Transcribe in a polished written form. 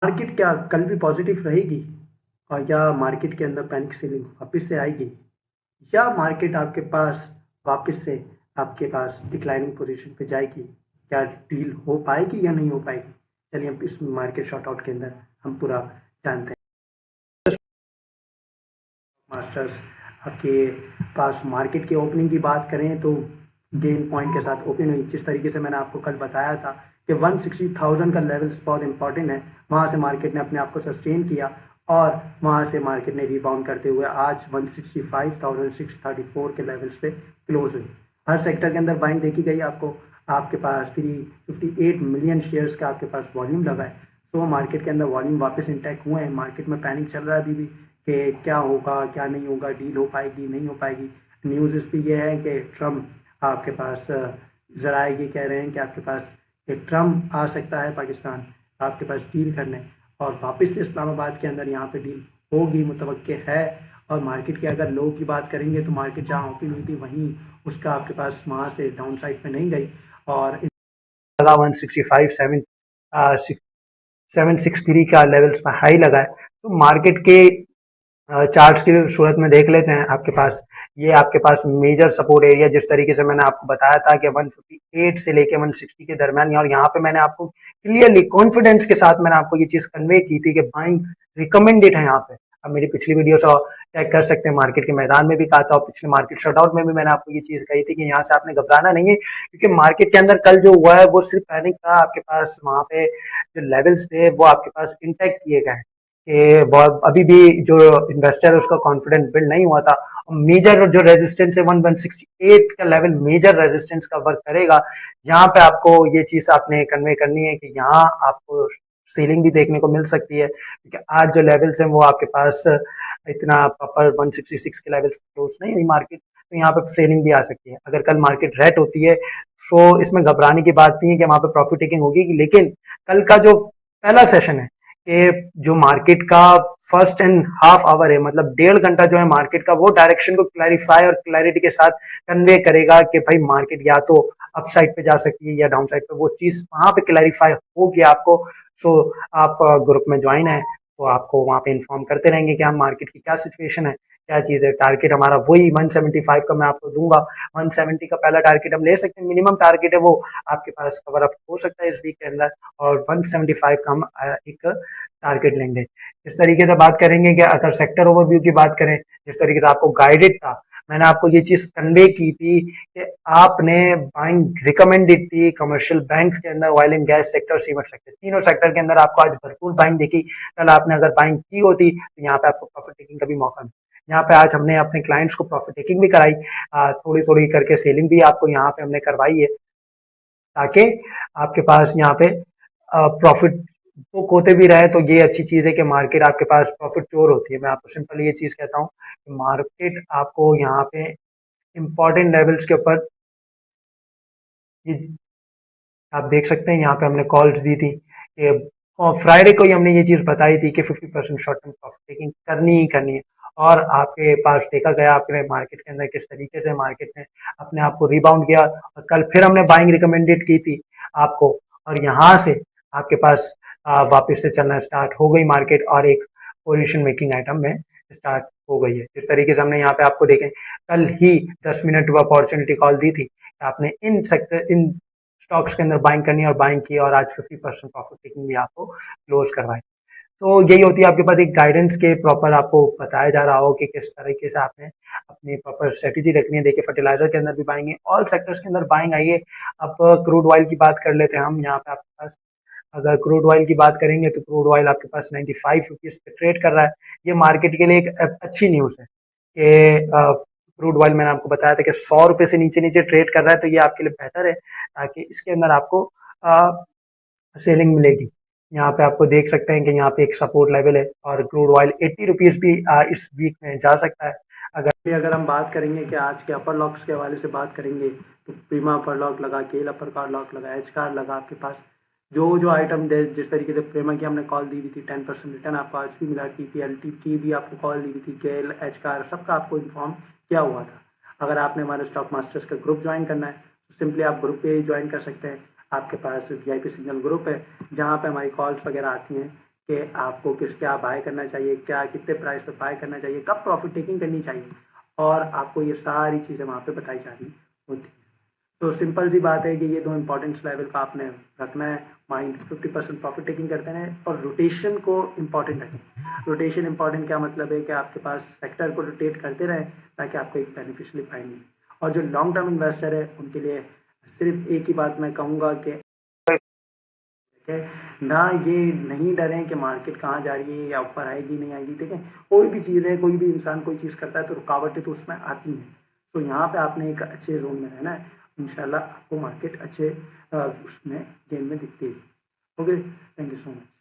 Market क्या कल भी पॉजिटिव रहेगी और या मार्केट के अंदर पैनिक सेलिंग वापस से आएगी या मार्केट आपके पास वापस से आपके पास डिक्लाइनिंग पोजीशन पे जाएगी? क्या डील हो पाएगी या नहीं हो पाएगी? चलिए हम इस मार्केट शॉर्ट आउट के अंदर हम पूरा जानते हैं। मास्टर्स आपके पास मार्केट की ओपनिंग की बात करें तो गेन पॉइंट के साथ ओपन हुई। जिस तरीके से मैंने आपको कल बताया था कि 160,000 का लेवल्स बहुत इंपॉर्टेंट है, वहाँ से मार्केट ने अपने आप को सस्टेन किया और वहाँ से मार्केट ने रिबाउंड करते हुए आज 165,634 के लेवल्स पे क्लोज हुई। हर सेक्टर के अंदर बाइंग देखी गई आपको। आपके पास 358 मिलियन शेयर्स का आपके पास वॉल्यूम लगा है। तो मार्केट के अंदर वॉल्यूम वापस इंटैक्ट हुए हैं। मार्केट में पैनिक चल रहा है अभी भी कि क्या होगा क्या नहीं होगा, डील हो पाएगी नहीं हो पाएगी। न्यूज़ इस पर यह है कि ट्रम्प आपके पास ज़रा ये कह रहे हैं कि आपके पास कि ट्रम्प आ सकता है पाकिस्तान आपके पास डील करने और वापस से इस्लामाबाद के अंदर यहाँ पे डील होगी मुतवक्के है। और मार्केट के अगर लो की बात करेंगे तो मार्केट जहाँ ओपन हुई थी वहीं उसका आपके पास वहाँ से डाउन साइड पे नहीं गई और लगा 165 763 का लेवल्स में हाई लगा है। तो मार्केट के चार्ट्स की सूरत में देख लेते हैं। आपके पास ये आपके पास मेजर सपोर्ट एरिया जिस तरीके से मैंने आपको बताया था कि 158 से लेके 160 के दरमियान, और यहाँ पे मैंने आपको क्लियरली कॉन्फिडेंस के साथ मैंने आपको ये चीज कन्वे की थी कि बाइंग रिकमेंडेड है यहाँ पे। अब मेरी पिछली वीडियो से चेक कर सकते हैं, मार्केट के मैदान में भी कहा था और पिछले मार्केट शटआउट में भी मैंने आपको ये चीज कही थी कि यहाँ से आपने घबराना नहीं है, क्योंकि मार्केट के अंदर कल जो हुआ है वो सिर्फ पैनिक था। आपके पास वहां पे जो लेवल्स थे वो आपके पास इंटैक्ट किए गए हैं कि वो अभी भी जो इन्वेस्टर है उसका कॉन्फिडेंस बिल्ड नहीं हुआ था। मेजर जो रेजिस्टेंस है 168 का लेवल मेजर रेजिस्टेंस का वर्क करेगा। यहाँ पे आपको ये चीज आपने कन्वे करनी है कि यहाँ आपको सीलिंग भी देखने को मिल सकती है, क्योंकि आज जो लेवल्स हैं वो आपके पास इतना प्रॉपर 166 के लेवल्स क्लोज नहीं हुई मार्केट, तो यहाँ पे सेलिंग भी आ सकती है। अगर कल मार्केट रेट होती है तो इसमें घबराने की बात नहीं है कि वहां पे प्रॉफिट टेकिंग होगी, लेकिन कल का जो पहला सेशन है कि जो मार्केट का फर्स्ट एंड हाफ आवर है, मतलब 1.5 घंटा जो है मार्केट का, वो डायरेक्शन को क्लैरिफाई और क्लैरिटी के साथ कन्वे करेगा कि भाई मार्केट या तो अप साइड पे जा सकती है या डाउन साइड पे। वो चीज वहां पे क्लैरिफाई होगी आपको। सो आप ग्रुप में ज्वाइन है तो आपको वहां पे इन्फॉर्म करते रहेंगे कि हम मार्केट की क्या सिचुएशन है, क्या चीज है। टारगेट हमारा वही 175 का मैं आपको दूंगा। 170 का पहला टारगेट हम ले सकते हैं, मिनिमम टारगेट है वो आपके पास कवर अप हो सकता है इस वीक के अंदर, और 175 का हम एक टारगेट लेंगे। इस तरीके से बात करेंगे कि अगर सेक्टर ओवरव्यू की बात करें, जिस तरीके से आपको गाइडेड था, मैंने आपको ये चीज कन्वे की थी कि आपने बाइंग रिकमेंडेड थी कमर्शियल बैंक्स के अंदर, oil and gas sector, cement sector, तीनों सेक्टर के अंदर आपको आज भरपूर बाइंग देखी। कल आपने अगर बाइंग की होती तो यहाँ पे आपको प्रॉफिट टेकिंग का भी मौका मिला। यहाँ पे आज हमने अपने क्लाइंट्स को प्रॉफिट टेकिंग भी कराई, थोड़ी थोड़ी करके सेलिंग भी आपको यहाँ पे हमने करवाई है, ताकि आपके पास यहाँ पे प्रॉफिट बुक होते भी रहे। तो ये अच्छी चीज है कि मार्केट आपके पास प्रॉफिट चोर होती है। मैं आपको सिंपल ये चीज कहता हूँ कि मार्केट आपको यहाँ पे इंपॉर्टेंट लेवल्स के ऊपर, ये आप देख सकते हैं यहाँ पे हमने कॉल्स दी थी कि, और फ्राइडे को ही हमने ये चीज बताई थी कि 50% शॉर्ट टर्म प्रॉफिट टेकिंग करनी ही करनी है। और आपके पास देखा गया आपके मार्केट के अंदर किस तरीके से मार्केट ने अपने आप को रिबाउंड किया, और कल फिर हमने बाइंग रिकमेंडेड की थी आपको, और यहाँ से आपके पास वापस से चलना स्टार्ट हो गई मार्केट, और एक पोजिशन मेकिंग आइटम में स्टार्ट हो गई है। जिस तरीके से हमने यहाँ पे आपको देखें कल ही 10 मिनट अपॉर्चुनिटी कॉल दी थी, आपने इन सेक्टर इन स्टॉक्स के अंदर बाइंग करनी और बाइंग की, और आज 50% प्रॉफिट टेकिंग भी आपको क्लोज करवाए। तो यही होती है आपके पास एक गाइडेंस के प्रॉपर आपको बताया जा रहा हो कि किस तरीके से आपने अपनी प्रॉपर स्ट्रेटेजी रखनी है। देखिए फर्टिलाइजर के अंदर भी बाइंग है, ऑल सेक्टर्स के अंदर बाइंग आई है। अब क्रूड ऑयल की बात कर लेते हैं हम। यहाँ पे आपके पास अगर क्रूड ऑयल की बात करेंगे तो क्रूड ऑयल आपके पास 95 रुपीज पे ट्रेड कर रहा है। ये मार्केट के लिए एक अच्छी न्यूज़ है कि क्रूड ऑयल मैंने आपको बताया था कि 100 रुपए से नीचे नीचे ट्रेड कर रहा है, तो ये आपके लिए बेहतर है, ताकि इसके अंदर आपको सेलिंग मिलेगी। यहाँ पे आपको देख सकते हैं कि यहाँ पे एक सपोर्ट लेवल है, और क्रूड ऑयल 80 रुपीज भी इस वीक में जा सकता है। अगर हम बात करेंगे कि आज के अपर लॉक्स के हवाले से बात करेंगे तो प्रीमा अपर लॉक लगा, केल अपर कार लॉक लगा, एच कार लगा। आपके पास जो जो आइटम जिस तरीके से प्रेमा की हमने कॉल दी हुई थी 10% रिटर्न आपको आज भी मिला। टीपीएलटी की भी आपको कॉल दी हुई थी, केएल एच कार सबका आपको इन्फॉर्म किया हुआ था। अगर आपने हमारे स्टॉक मास्टर्स का ग्रुप ज्वाइन करना है तो सिंपली आप ग्रुप पे ज्वाइन कर सकते हैं। आपके पास वीआईपी सिग्नल ग्रुप है जहाँ पे हमारी कॉल्स वगैरह आती हैं कि आपको किस क्या बाय करना चाहिए, क्या कितने प्राइस पे बाय करना चाहिए, कब प्रॉफिट टेकिंग करनी चाहिए, और आपको ये सारी चीज़ें वहाँ पे बताई जा रही होती है। तो सिंपल सी बात है कि ये 2 इम्पोर्टेंस लेवल का आपने रखना है माइंड। 50% प्रॉफिट टेकिंग करते हैं और रोटेशन को इम्पोर्टेंट रखें। रोटेशन इम्पोर्टेंट क्या मतलब है कि आपके पास सेक्टर को रोटेट करते रहें ताकि आपको एक बेनिफिशियली फाइंड मिले। और जो लॉन्ग टर्म इन्वेस्टर है उनके लिए सिर्फ एक ही बात मैं कहूँगा कि ना ये नहीं डरें कि मार्केट कहाँ जा रही है या ऊपर आएगी नहीं आएगी, ठीक है। कोई भी चीज़ है, कोई भी इंसान कोई चीज़ करता है तो रुकावटें तो उसमें आती हैं। तो यहाँ पे आपने एक अच्छे जोन में रहना है, इंशाल्लाह आपको मार्केट अच्छे उसमें गेम में दिखती है। Okay, thank you so much.